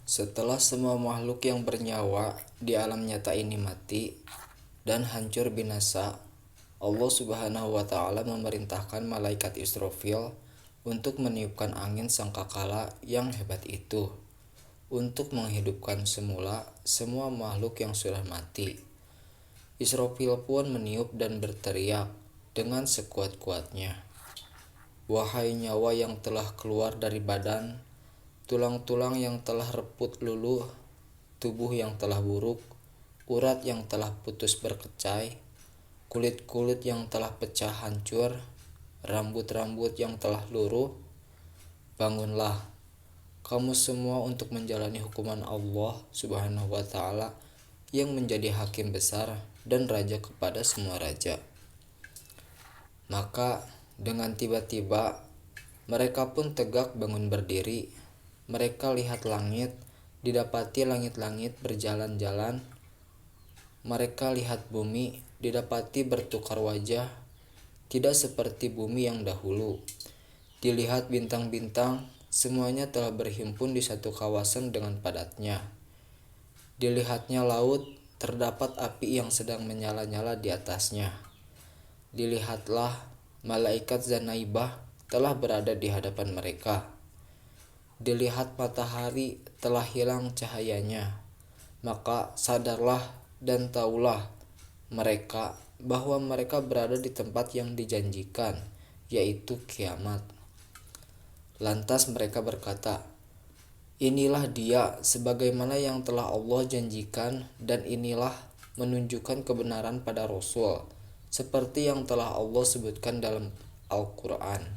Setelah semua makhluk yang bernyawa di alam nyata ini mati dan hancur binasa, Allah Subhanahu wa Ta'ala memerintahkan malaikat Israfil untuk meniupkan angin sangkakala yang hebat itu untuk menghidupkan semula semua makhluk yang sudah mati. Israfil pun meniup dan berteriak dengan sekuat-kuatnya, "Wahai nyawa yang telah keluar dari badan, tulang-tulang yang telah reput luluh, tubuh yang telah buruk, urat yang telah putus berkecai, kulit-kulit yang telah pecah hancur, rambut-rambut yang telah luruh, bangunlah kamu semua untuk menjalani hukuman Allah Subhanahu wa Ta'ala yang menjadi hakim besar dan raja kepada semua raja." Maka dengan tiba-tiba mereka pun tegak bangun berdiri. Mereka lihat langit, didapati langit-langit berjalan-jalan. Mereka lihat bumi, didapati bertukar wajah, tidak seperti bumi yang dahulu. Dilihat bintang-bintang, semuanya telah berhimpun di satu kawasan dengan padatnya. Dilihatnya laut, terdapat api yang sedang menyala-nyala di atasnya. Dilihatlah malaikat Zanaibah telah berada di hadapan mereka. Dilihat matahari telah hilang cahayanya. Maka sadarlah dan taulah mereka bahwa mereka berada di tempat yang dijanjikan, yaitu kiamat. Lantas mereka berkata, "Inilah dia sebagaimana yang telah Allah janjikan, dan inilah menunjukkan kebenaran pada Rasul, seperti yang telah Allah sebutkan dalam Al-Quran."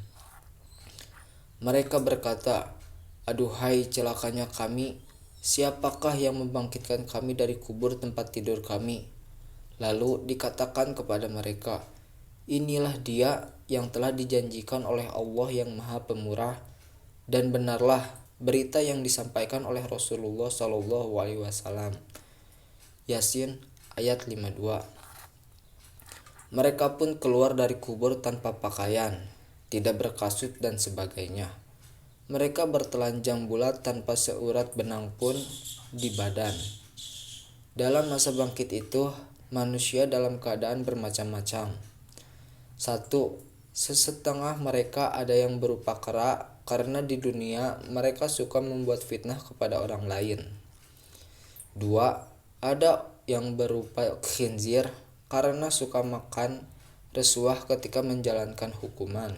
Mereka berkata, "Aduhai celakanya kami, siapakah yang membangkitkan kami dari kubur tempat tidur kami?" Lalu dikatakan kepada mereka, "Inilah dia yang telah dijanjikan oleh Allah yang Maha Pemurah, dan benarlah berita yang disampaikan oleh Rasulullah SAW." Yasin ayat 52. Mereka pun keluar dari kubur tanpa pakaian, tidak berkasut dan sebagainya. Mereka bertelanjang bulat tanpa seurat benang pun di badan. Dalam masa bangkit itu, manusia dalam keadaan bermacam-macam. 1. Sesetengah mereka ada yang berupa kera, karena di dunia mereka suka membuat fitnah kepada orang lain. 2. Ada yang berupa khinzir, karena suka makan rasuah ketika menjalankan hukuman.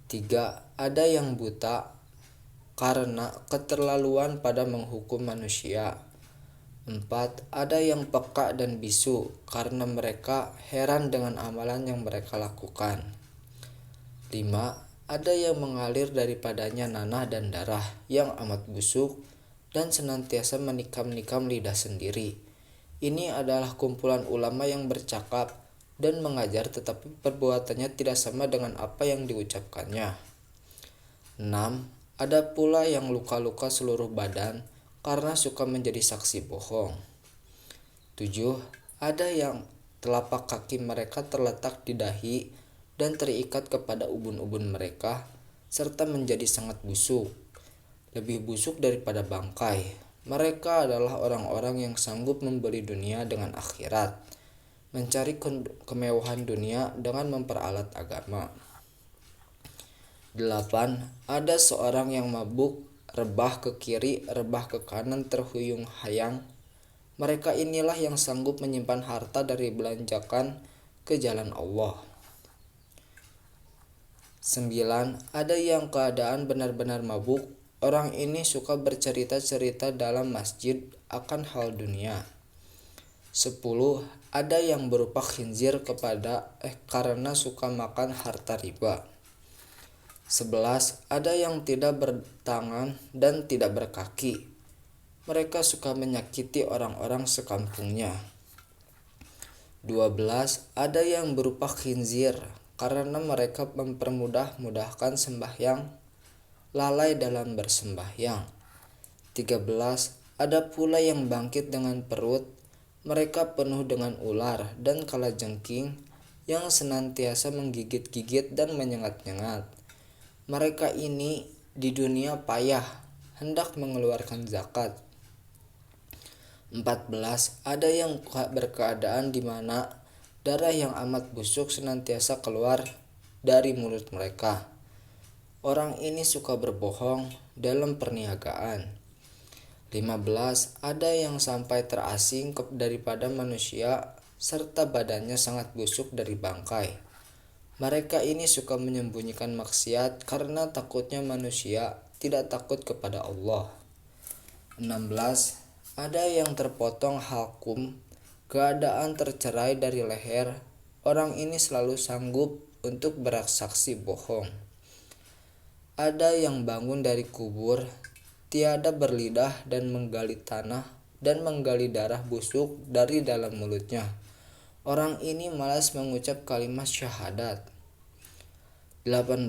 3. Ada yang buta karena keterlaluan pada menghukum manusia. 4. Ada yang peka dan bisu karena mereka heran dengan amalan yang mereka lakukan. 5. Ada yang mengalir daripadanya nanah dan darah yang amat busuk dan senantiasa menikam-nikam lidah sendiri. Ini adalah kumpulan ulama yang bercakap dan mengajar, tetapi perbuatannya tidak sama dengan apa yang diucapkannya. 6. Ada pula yang luka-luka seluruh badan karena suka menjadi saksi bohong. 7. Ada yang telapak kaki mereka terletak di dahi dan terikat kepada ubun-ubun mereka, serta menjadi sangat busuk, lebih busuk daripada bangkai. Mereka adalah orang-orang yang sanggup membeli dunia dengan akhirat, mencari kemewahan dunia dengan memperalat agama. 8. Ada seorang yang mabuk, rebah ke kiri, rebah ke kanan, terhuyung hayang. Mereka inilah yang sanggup menyimpan harta dari belanjakan ke jalan Allah. 9. Ada yang keadaan benar-benar mabuk. Orang ini suka bercerita-cerita dalam masjid akan hal dunia. 10. Ada yang berupa khinzir karena suka makan harta riba. 11. Ada yang tidak bertangan dan tidak berkaki. Mereka suka menyakiti orang-orang sekampungnya. 12. Ada yang berupa khinzir karena mereka mempermudah-mudahkan sembahyang, lalai dalam bersembahyang. 13. Ada pula yang bangkit dengan perut, mereka penuh dengan ular dan kalajengking yang senantiasa menggigit-gigit dan menyengat-nyengat. Mereka ini di dunia payah, hendak mengeluarkan zakat. 14. Ada yang berkeadaan di mana darah yang amat busuk senantiasa keluar dari mulut mereka. Orang ini suka berbohong dalam perniagaan. 15. Ada yang sampai terasing daripada manusia serta badannya sangat busuk dari bangkai. Mereka ini suka menyembunyikan maksiat karena takutnya manusia tidak takut kepada Allah. 16. Ada yang terpotong halkum, keadaan tercerai dari leher. Orang ini selalu sanggup untuk bersaksi bohong. Ada yang bangun dari kubur, tiada berlidah dan menggali tanah dan menggali darah busuk dari dalam mulutnya. Orang ini malas mengucap kalimat syahadat. 18.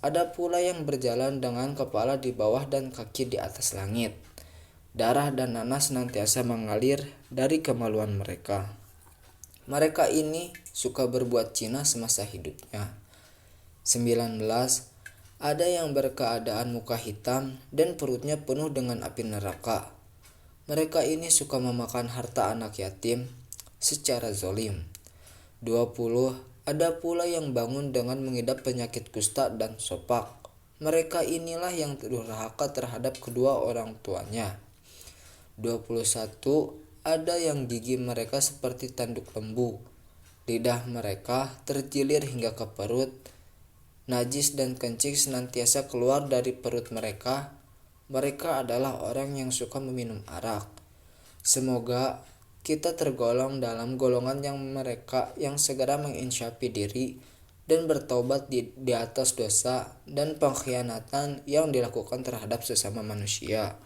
Ada pula yang berjalan dengan kepala di bawah dan kaki di atas langit. Darah dan nanah senantiasa mengalir dari kemaluan mereka. Mereka ini suka berbuat zina semasa hidupnya. 19. Ada yang berkeadaan muka hitam dan perutnya penuh dengan api neraka. Mereka ini suka memakan harta anak yatim secara zolim. 20. Ada pula yang bangun dengan mengidap penyakit kusta dan sopak. Mereka inilah yang durhaka terhadap kedua orang tuanya. 21. Ada yang gigi mereka seperti tanduk lembu. Lidah mereka terjilir hingga ke perut. Najis dan kencing senantiasa keluar dari perut mereka. Mereka adalah orang yang suka meminum arak. Semoga kita tergolong dalam golongan yang mereka yang segera menginsyafi diri dan bertaubat di atas dosa dan pengkhianatan yang dilakukan terhadap sesama manusia.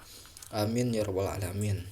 Amin ya rabbal alamin.